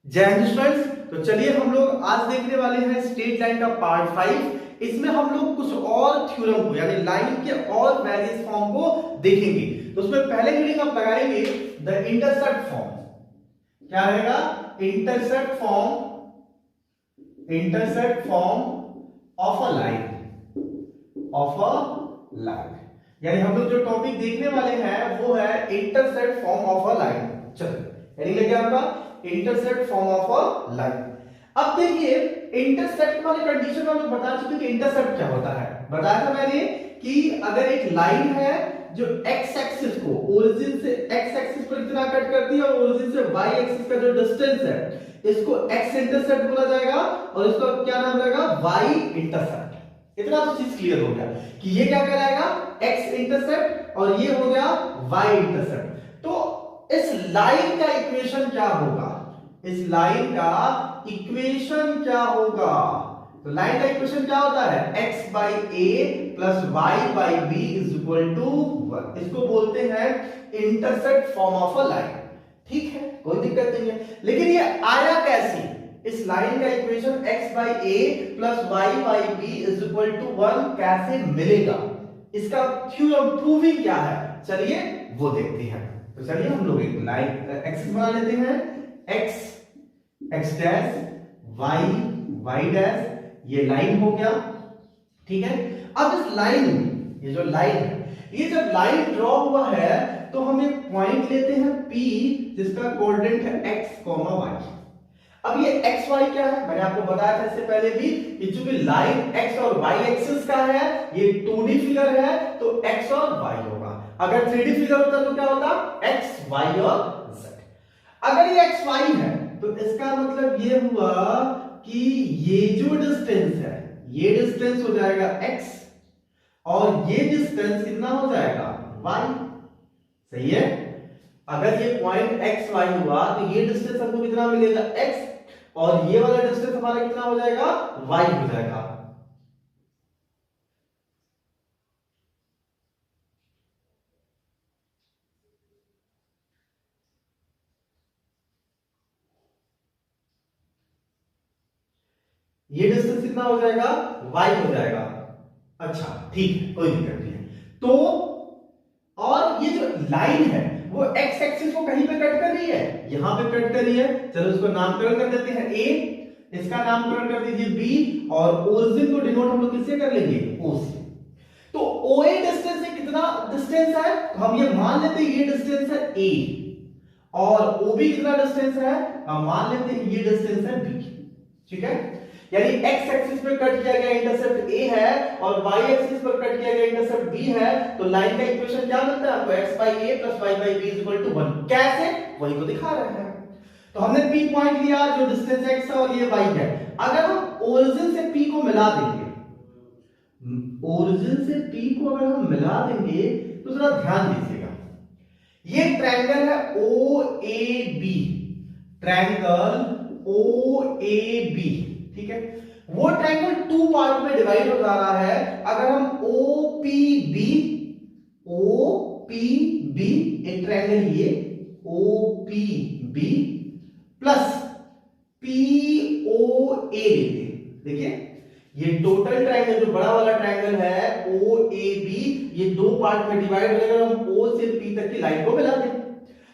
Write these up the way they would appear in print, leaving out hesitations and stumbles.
जय हिंद स्टूडेंट्स। तो चलिए हम लोग आज देखने वाले हैं स्ट्रेट लाइन का पार्ट 5। इसमें हम लोग कुछ और थ्योरम को यानी लाइन के और वेरियस फॉर्म को देखेंगे। तो उसमें पहले रीडिंग हम लगाएंगे द इंटरसेप्ट फॉर्म। क्या रहेगा? Intercept form of a line यानी हम लोग जो टॉपिक देखने वाले हैं वो है intercept form of a line. चलो यानी लगे आपका intercept form of a line. अब देखिए इंटरसेप्ट वाले कंडीशन में हम लोग बता चुके कि इंटरसेप्ट क्या होता है। बताया था मैंने कि अगर एक लाइन है जो एक्स एक्सिस को ओरिजिन से एक्स एक्सिस पर इतना कट करती है और ओरिजिन से वाई एक्सिस का जो डिस्टेंस है इसको एक्स इंटरसेप्ट बोला जाएगा और इसका क्या नाम रहेगा? Y intercept. इतना तो चीज क्लियर हो गया कि ये क्या कहलाएगा? एक्स इंटरसेप्ट और ये हो गया वाई इंटरसेप्ट। तो इस लाइन का इक्वेशन क्या होगा? इस लाइन का इक्वेशन क्या होगा? तो लाइन का इक्वेशन क्या होता है? x by a plus y by b is equal to 1। इसको बोलते हैं intercept form of a line. ठीक है, कोई दिक्कत नहीं है। लेकिन ये आया कैसे? इस लाइन का equation x by a plus y by b is equal to 1 कैसे मिलेगा? इसका थ्योरम प्रूविंग क्या है? चलिए वो देखते हैं। तो चलिए हम लोग एक लाइन एक्सिस बना लेते हैं। x डैश y डैश, ये लाइन हो गया। ठीक है, अब इस लाइन में ये जो लाइन है, ये जब लाइन ड्रॉ हुआ है तो हम एक पॉइंट लेते हैं P जिसका कोऑर्डिनेट है x, y। अब ये x y क्या है? मैंने आपको बताया था इससे पहले भी कि चूंकि लाइन x और y एक्सिस का है, ये 2D फिगर है तो x और y होगा। अगर 3D फिगर होता तो क्या होता? x y और z। अगर ये x y है तो इसका मतलब ये हुआ कि ये जो डिस्टेंस है ये डिस्टेंस हो जाएगा x और ये डिस्टेंस कितना हो जाएगा? y। सही है। अगर ये पॉइंट x y हुआ तो ये डिस्टेंस हमको कितना मिलेगा? x और ये वाला डिस्टेंस हमारा कितना हो जाएगा? y हो जाएगा। ये डिस्टेंस कितना हो जाएगा? y हो जाएगा। अच्छा ठीक है, कोई दिक्कत नहीं है। तो और ये जो लाइन है वो x एक्सिस को कहीं पे कट कर रही है, यहां पे कट कर रही है। चलो इसको नामकरण कर देते हैं a, इसका नामकरण कर दीजिए b और ओरिजिन को डिनोट हम लोग किससे कर लेंगे? o से। तो OA डिस्टेंस से कितना डिस्टेंस है? तो हम ये मान लेते हैं ये डिस्टेंस है a और OB कितना डिस्टेंस है? हम मान लेते हैं ये डिस्टेंस है b। ठीक है, यानी x एक्सिस पे कट किया गया इंटरसेप्ट a है और y एक्सिस पर कट किया गया इंटरसेप्ट b है। तो लाइन का इक्वेशन क्या मिलता है आपको? x by a plus y by b is equal to 1। कैसे? वही तो दिखा रहे हैं। तो हमने p पॉइंट लिया जो डिस्टेंस x है और ये y है। अगर हम ओरिजिन से p को मिला देंगे, ओरिजिन से p को अगर हम मिला देंगे तो जरा ध्यान दीजिएगा, ये ट्रायंगल है OAB, ट्रायंगल OAB। ठीक है, वो ट्रायंगल 2 पार्ट में डिवाइड हो जा रहा है। अगर हम OPB एक ट्रायंगल ये OPB प्लस POA लेते हैं। देखिए ये टोटल ट्रायंगल जो बड़ा वाला ट्रायंगल है OAB, ये 2 पार्ट में डिवाइड हो जाएगा। हम O से P तक की लाइन को मिला दें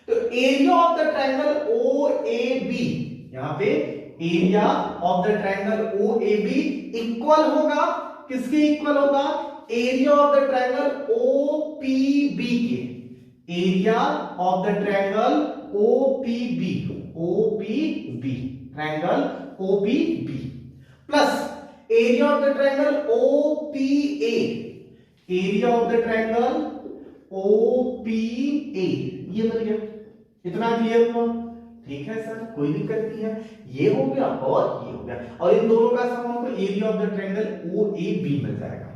तो area of the triangle OAB, यहां पे area of the triangle OAB equal होगा किसके? इक्वल होगा area of the triangle OPB के। Area of the triangle OPB triangle OPB plus area of the triangle OPA, area of the triangle OPA। ये मिल गया। इतना clear हुआ? ठीक है सर, कोई दिक्कत नहीं है। ये हो गया और ये हो गया और इन दोनों का सम हमको area of the triangle OAB मिल जाएगा।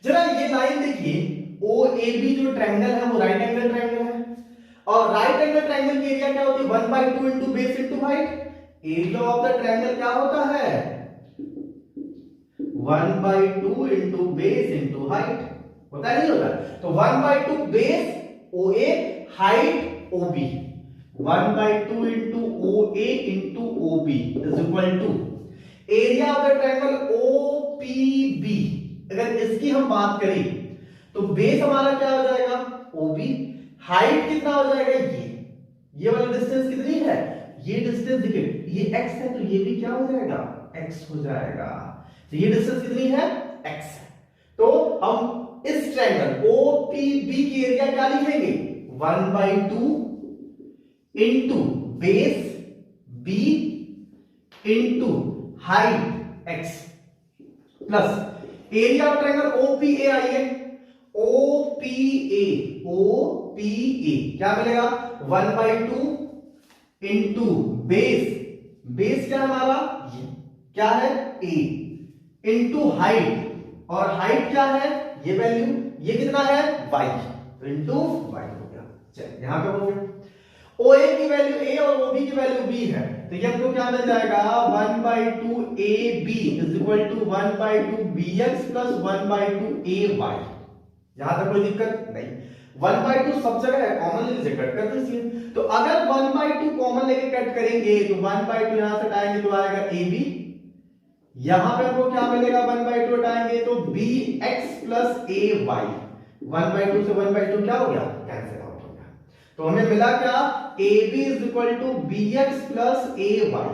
जरा ये लाइन देखिए, OAB जो ट्रायंगल है वो राइट एंगल ट्रायंगल है और राइट एंगल ट्रायंगल की एरिया क्या होती है? 1/2 into base into height. Area of the triangle क्या होता है? 1/2 इनटू बेस इनटू हाइट होता है, नहीं होता? तो 1/2 base OA, height OB। 1/2 into O A into O B is equal to area of the triangle O P B. अगर इसकी हम बात करें तो बेस हमारा क्या हो जाएगा ओ बी, हाइट कितना हो जाएगा ये वाला डिस्टेंस कितनी है, ये डिस्टेंस देखिए ये x है तो ये भी क्या हो जाएगा x हो जाएगा। तो ये डिस्टेंस कितनी है x है। तो हम इस ट्रायंगल OPB की एरिया क्या लिखेंगे 1/2 into base b into height x plus area of triangle OPA आइए OPA क्या मिलेगा 1/2 इंटू बेस क्या हमारा ये क्या है a इंटू हाइट, और हाइट क्या है ये वैल्यू, ये कितना है y, तो इंटू y हो गया। चलिए यहां पे हो गया OA की वैल्यू a और OB की वैल्यू b है, तो ये हमको क्या मिल जाएगा 1/2 AB is equal to 1/2 BX plus 1/2 AY। यहां तक कोई दिक्कत नहीं, 1/2 सब जगह है, कॉमन लेके कट कर दीजिए। तो अगर 1/2 कॉमन लेके कट करेंगे तो 1/2 यहां से हटाएंगे तो आएगा AB, यहां पे हमको क्या मिलेगा 1/2 हटाएंगे तो BX प्लस AY, 1/2 से 1/2 क्या हो गया कैंसिल आउट हो गया। तो हमें मिला क्या AB is equal to BX plus AY।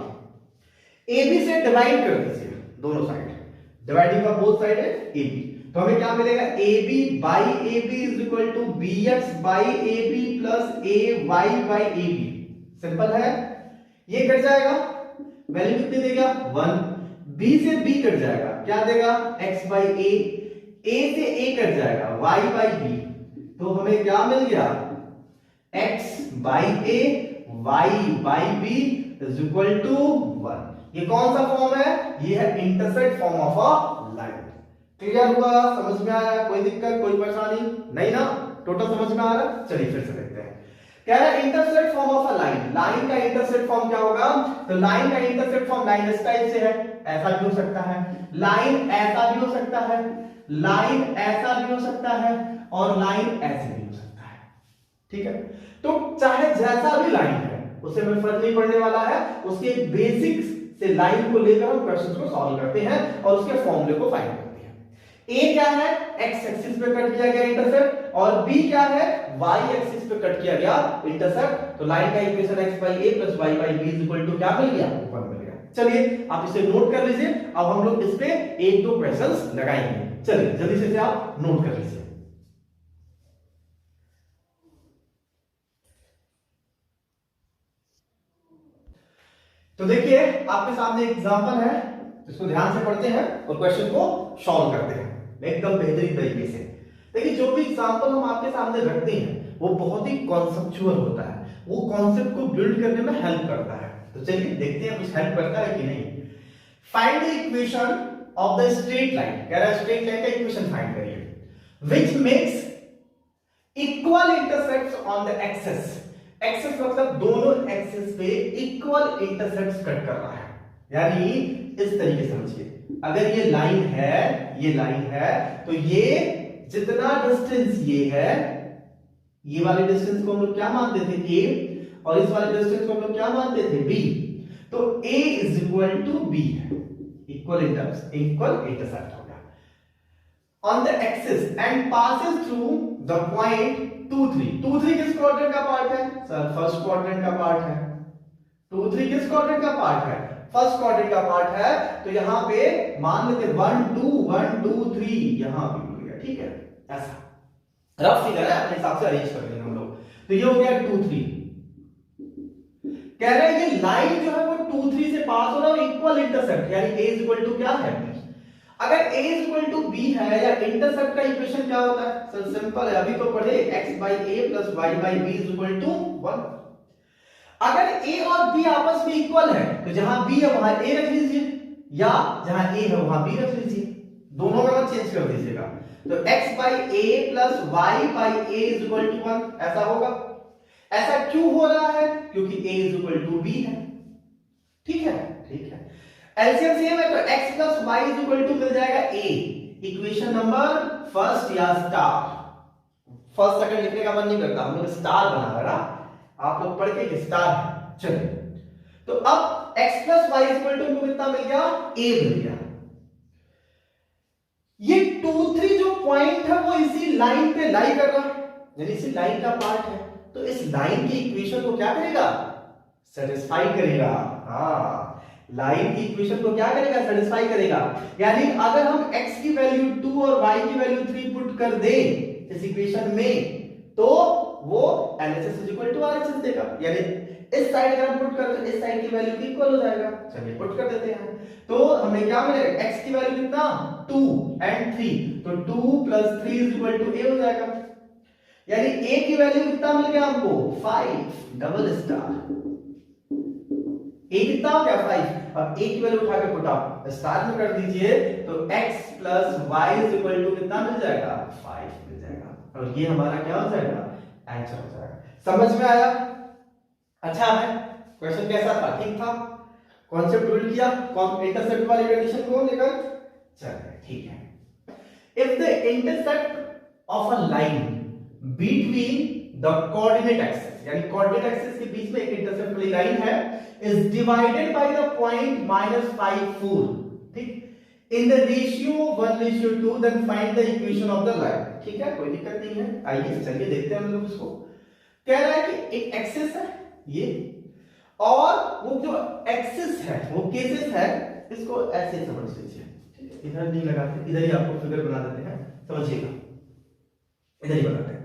AB से डिवाइड कर दीजिए दोनों साइड, डिवाइडिंग का बोथ साइड है AB, तो हमें क्या मिलेगा AB by AB is equal to BX by AB plus AY by AB। Simple है, ये कट जाएगा वैल्यू कितनी देगा 1, B से B कट जाएगा क्या देगा x बाई A से A कट जाएगा y बाई B, तो हमें क्या मिल गया x by A y by B is equal to 1। ये कौन सा फॉर्म है, ये है intersect form of a line. Clear हुआ, समझ में आया, कोई दिक्कत कोई परेशानी नहीं ना, टोटल समझ में आ रहा है। चलिए फिर से देखते हैं, कह रहा है intersect form of a line, line का इंटरसेक्ट फॉर्म क्या होगा, तो लाइन का इंटरसेक्ट फॉर्म लाइन इस टाइप से है, ऐसा भी हो सकता है, लाइन ऐसा भी हो सकता है, लाइन ऐसा भी हो सकता है, और लाइन ऐसे भी हो सकता है। ठीक है, तो चाहे जैसा भी लाइन है उससे हमें फर्क नहीं पड़ने वाला है, उसके बेसिक्स से लाइन को लेकर हम क्वेश्चंस को सॉल्व करते हैं और उसके फॉर्मूले को फाइंड करते हैं। ए क्या है एक्स एक्सिस पे कट किया गया इंटरसेप्ट, और बी क्या है वाई एक्सिस पे कट किया गया इंटरसेप्ट। तो लाइन का equation x by a plus y by b is equal to क्या मिल गया 1 मिल गया। चलिए आप इसे नोट कर लीजिए, अब हम लोग इस पे एक दो क्वेश्चंस लगाएंगे। चलिए जल्दी से इसे आप नोट कर लीजिए। तो देखिए आपके सामने एग्जांपल है, इसको ध्यान से पढ़ते हैं और क्वेश्चन को सॉल्व करते हैं एकदम बेहतरीन तरीके से। देखिए जो भी एग्जांपल हम आपके सामने रखते हैं वो बहुत ही कॉन्सेप्चुअल होता है, वो कॉन्सेप्ट को बिल्ड करने में हेल्प करता है। तो चलिए देखते हैं कुछ हेल्प करता है कि नहीं। Find the equation of the straight line, कह रहा है स्ट्रेट लाइन का इक्वेशन फाइंड करिए which makes equal intersects on the axis. Axis मतलब दोनों एक्सिस पे इक्वल इंटरसेक्ट्स कट कर रहा है, यानी इस तरीके से समझिए, अगर ये लाइन है तो ये जितना डिस्टेंस ये है, ये वाले डिस्टेंस को हम लोग क्या मानते थे a, और इस वाले डिस्टेंस को हम लोग क्या मानते थे b, तो a is equal to b है, इक्वल इंटरसेक्ट हो गया on the axis and passes through the point 2, 3। 2, 3 किस क्वाड्रेंट का पार्ट है सर, फर्स्ट क्वाड्रेंट का पार्ट है। 2, 3 किस क्वाड्रेंट का पार्ट है, फर्स्ट क्वाड्रेंट का पार्ट है। तो यहां पे मान लेते 1 2 3 यहां भी मिल गया, ठीक है, ऐसा रफ फिगर है, अपने हिसाब से अरेंज कर लेंगे हम लोग। तो ये हो गया 2 3। कह रहे हैं ये लाइन जो है वो 2 3 से पास हो रहा है, इक्वल इंटरसेप्ट, यानी a इज इक्वल टू क्या है b। अगर a is equal to b है, या इंटरसेप्ट का इक्वेशन क्या होता है सर, सिंपल है, अभी तो पढ़े x by a plus y by b is equal to 1। अगर a और b आपस में इक्वल है तो जहां b है वहां a रख लीजिए, या जहां a है वहां b रख लीजिए, दोनों का मत चेंज कर दीजिएगा। तो x by a plus y by a is equal to 1 ऐसा होगा। ऐसा क्यों हो रहा है, क्योंकि a is equal to b है, ठीक है, ठीक है। एलसीएम सेम है तो x plus y is equal to मिल जाएगा a, इक्वेशन नंबर फर्स्ट या स्टार, फर्स्ट सेकंड लिखने का मन नहीं करता, हम लोग स्टार बना रहा, आप लोग पढ़ के स्टार है। चलिए, तो अब x plus y equal to हमको कितना मिल गया, a मिल गया। ये 2 3 जो पॉइंट है वो इसी लाइन पे लाई कर रहा है, यानी इसी लाइन का पार्ट है, तो इस लाइन की इक्वेशन को क्या करेगा, सेटिस्फाई करेगा। हाँ, लाइन की इक्वेशन को क्या करेगा, सेटिस्फाई करेगा। यानी अगर हम x की वैल्यू 2 और y की वैल्यू 3 पुट कर दें इस इक्वेशन में, तो वो LHS = RHS देगा। यानी इस साइड अगर हम पुट कर दें, इस साइड की वैल्यू की इक्वल हो जाएगा। चलिए पुट कर देते हैं, तो हमें क्या मिलेगा, x की वैल्यू कितना, 2 एंड 3, तो 2 + 3 = a हो जाएगा। यानी a की वैल्यू कितना मिल गया हमको, 5 डबल स्टार। a कितना हो गया, 5। अब a की वैल्यू उठा के पुट आप स्टार में कर दीजिए, तो x + y = कितना मिल जाएगा, 5 मिल जाएगा। और ये हमारा क्या हो जाएगा, आंसर हो जाएगा। समझ में आया? अच्छा है, क्वेश्चन कैसा था, ठीक था, कॉन्सेप्ट बिल्ड किया इंटरसेप्ट वाली कंडीशन को लेकर। चलिए ठीक है। If the intercept of a line between the coordinate axis, यानी कोऑर्डिनेट एक्सिस के बीच में एक इंटरसेप्ट वाली लाइन है, is divided by the point -5 4, ठीक, in the ratio 1:2, then find the equation of the line. ठीक है, कोई दिक्कत नहीं है। आइए चलिए देखते हैं हम लोग इसको। कह रहा है कि एक एक्सिस है ये, और वो जो एक्सिस है वो केसेस है, इसको ऐसे समझ लीजिए, ठीक है, इधर नहीं लगाते, इधर ही आपको फिगर बना देते हैं, समझिएगा, इधर ही बनाते हैं।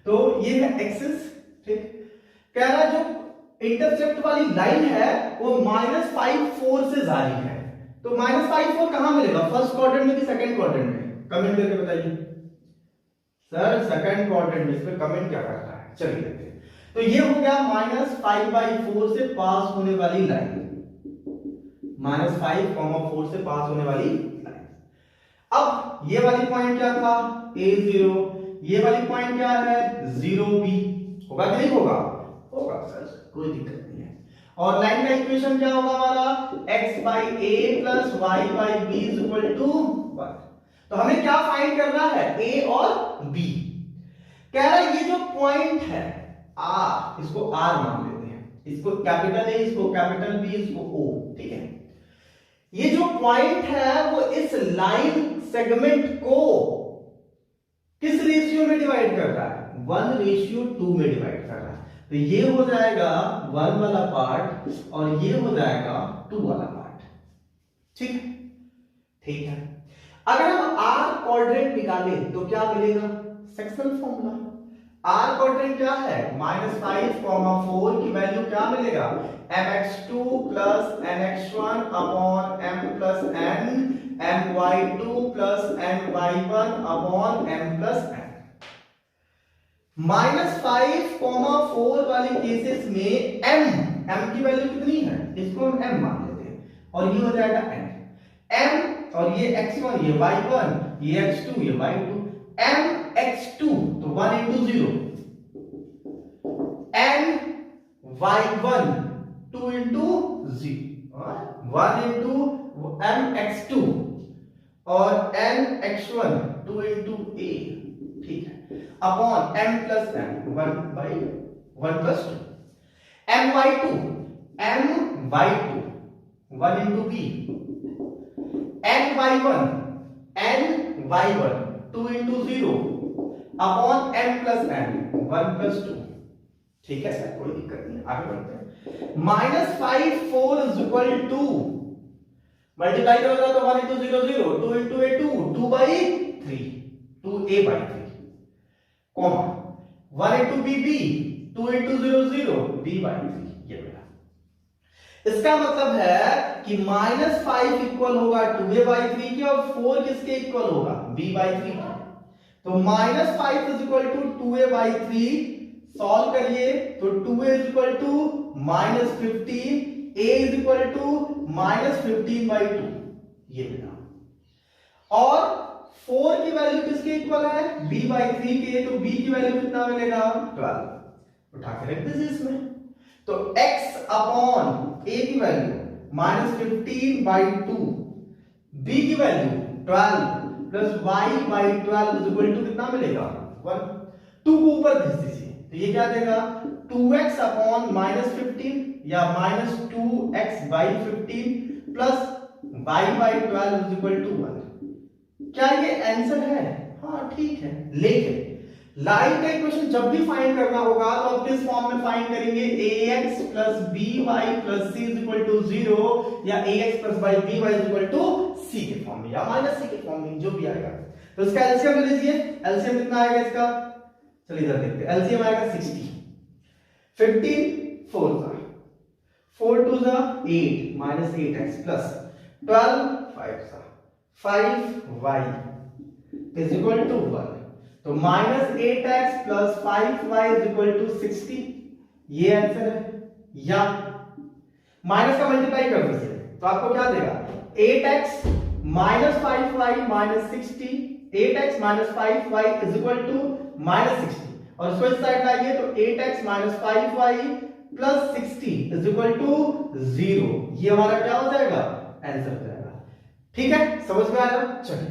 तो ये है एक्सिस, ठीक। कह रहा है जो इंटरसेप्ट वाली लाइन है वो -5 4 से जारी है, तो -5 4 कहां मिलेगा, फर्स्ट क्वाड्रेंट में कि सेकंड क्वाड्रेंट में, कमेंट करके बताइए सर। सेकंड क्वाड्रेंट में, इसमें कमेंट क्या करता है, चलिए देखते हैं। तो ये हो गया -5/4 से पास होने वाली लाइन, -5, 4 से पास होने वाली लाइन। अब ये वाली पॉइंट क्या था, a0, ये वाली पॉइंट क्या है, 0b, होगा कि नहीं होगा, होगा सर, कोई दिक्कत नहीं है। और लाइन का इक्वेशन क्या होगा हमारा, x/a + y/b = 1। तो हमें क्या फाइंड करना है, a और b। कह रहा है ये जो पॉइंट है R, इसको R मान लेते हैं, इसको कैपिटल A, इसको कैपिटल B, इसको O, ठीक है। ये जो पॉइंट है वो इस लाइन सेगमेंट को किस रेशियो में डिवाइड कर रहा है, 1:2 में डिवाइड कर रहा है। तो ये हो जाएगा 1 वाला पार्ट और ये हो जाएगा 2 वाला पार्ट, ठीक है, ठीक है। अगर हम R क्वाड्रेंट निकालें तो क्या मिलेगा, सेक्शनल फॉर्मूला। R क्वाड्रेंट क्या है, -5, 4 की वैल्यू क्या मिलेगा, mx2 + nx1 upon m + n, my2 + my1 upon m + n। -5, 4 वाले केसेस में m की वैल्यू कितनी है, इसको हम m मान लेते हैं, और ये हो जाएगा n, m और ये x1, ये y1, ये x2, ये y2, m x2, तो 1 × 0, n y1 2 × 0, 1 × m x2 और n x1 2 × a, ठीक है, upon m + n 1/1 + 2, m y2 1 × b, n y1 2 × 0 upon m + n 1 + 2, ठीक है सर, कोई दिक्कत नहीं, आगे बढ़ते हैं। -5 4 = मल्टीप्लाई करोगे तो 1 × 0 0, 2 × a 2, 2/3, 2a/3, comma 1 × b b, 2 × 0 0, b/3, ये मिला। इसका मतलब है कि -5 इक्वल होगा 2a/3 के, और 4 किसके इक्वल होगा, b/3 के। तो -5 = 2a/3, सॉल्व करिए तो 2a = -15, a = -15/2, ये मिला। और 4 की वैल्यू किसके इक्वल है, b/3 के, तो b की वैल्यू कितना मिलेगा, 12, उठा के रख दीजिए इसमें। तो x अपॉन a की वैल्यू -15/2, b की वैल्यू 12 प्लस y/12 कितना मिलेगा, 1। 2 को ऊपर भेज दीजिए, तो ये क्या देगा, 2x अपॉन -15 या -2x/15 plus y/12 is equal to 1। क्या ये आंसर है? हाँ ठीक है। लेकिन लाइन का इक्वेशन जब भी फाइंड करना होगा तो आप किस फॉर्म में फाइंड करेंगे? ax plus by plus c is equal to 0 या ax plus by is equal to c के फॉर्म में या माइनस c के फॉर्म में, जो भी आएगा। तो इसका एलसीएम ले लीजिए। एलसीएम कितना आएगा इसका? चलिए इधर देखते हैं। एलसीएम आएगा 60। 15 4 4 2 8 minus 8x plus 12 5y is equal to 1। तो -8x plus 5y is equal to 60, ये आंसर है। या माइनस का मल्टीप्लाई कर दीजिए तो आपको क्या देगा? 8x minus 5y minus 60, 8x minus 5y is equal to -60 और इसको इस साइड लाइए तो 8x minus 5y plus 60 is equal to 0। ये हमारा क्या हो जाएगा? आंसर हो जाएगा। ठीक है, समझ में आया? चलिए